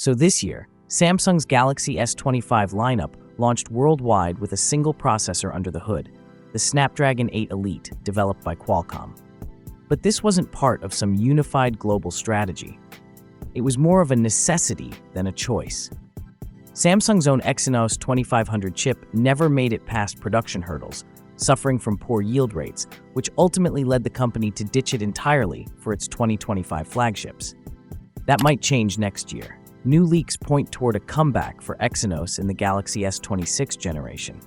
So this year, Samsung's Galaxy S25 lineup launched worldwide with a single processor under the hood, the Snapdragon 8 Elite, developed by Qualcomm. But this wasn't part of some unified global strategy. It was more of a necessity than a choice. Samsung's own Exynos 2500 chip never made it past production hurdles, suffering from poor yield rates, which ultimately led the company to ditch it entirely for its 2025 flagships. That might change next year. New leaks point toward a comeback for Exynos in the Galaxy S26 generation.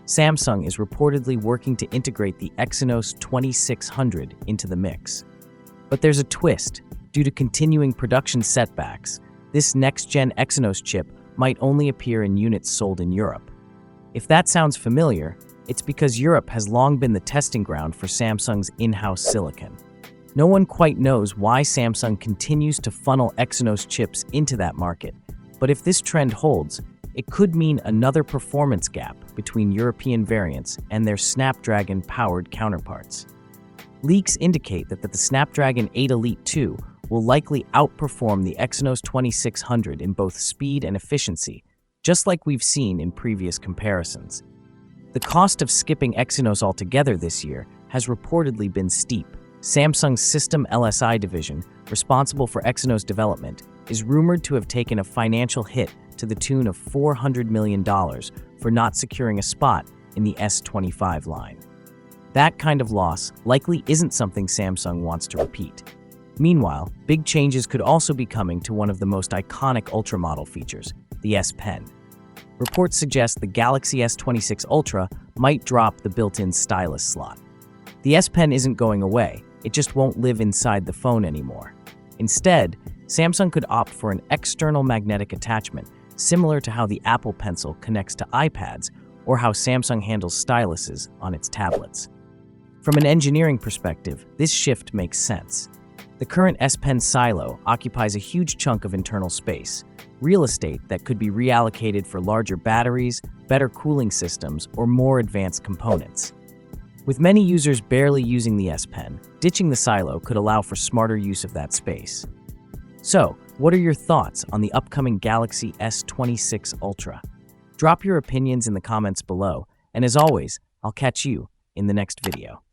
Samsung is reportedly working to integrate the Exynos 2600 into the mix. But there's a twist. Due to continuing production setbacks, this next-gen Exynos chip might only appear in units sold in Europe. If that sounds familiar, it's because Europe has long been the testing ground for Samsung's in-house silicon. No one quite knows why Samsung continues to funnel Exynos chips into that market, but if this trend holds, it could mean another performance gap between European variants and their Snapdragon-powered counterparts. Leaks indicate that the Snapdragon 8 Elite 2 will likely outperform the Exynos 2600 in both speed and efficiency, just like we've seen in previous comparisons. The cost of skipping Exynos altogether this year has reportedly been steep. Samsung's System LSI division, responsible for Exynos development, is rumored to have taken a financial hit to the tune of $400 million for not securing a spot in the S25 line. That kind of loss likely isn't something Samsung wants to repeat. Meanwhile, big changes could also be coming to one of the most iconic Ultra model features, the S Pen. Reports suggest the Galaxy S26 Ultra might drop the built-in stylus slot. The S Pen isn't going away, it just won't live inside the phone anymore. Instead, Samsung could opt for an external magnetic attachment, similar to how the Apple Pencil connects to iPads or how Samsung handles styluses on its tablets. From an engineering perspective, this shift makes sense. The current S Pen silo occupies a huge chunk of internal space, real estate that could be reallocated for larger batteries, better cooling systems, or more advanced components. With many users barely using the S Pen, ditching the silo could allow for smarter use of that space. So, what are your thoughts on the upcoming Galaxy S26 Ultra? Drop your opinions in the comments below, and as always, I'll catch you in the next video.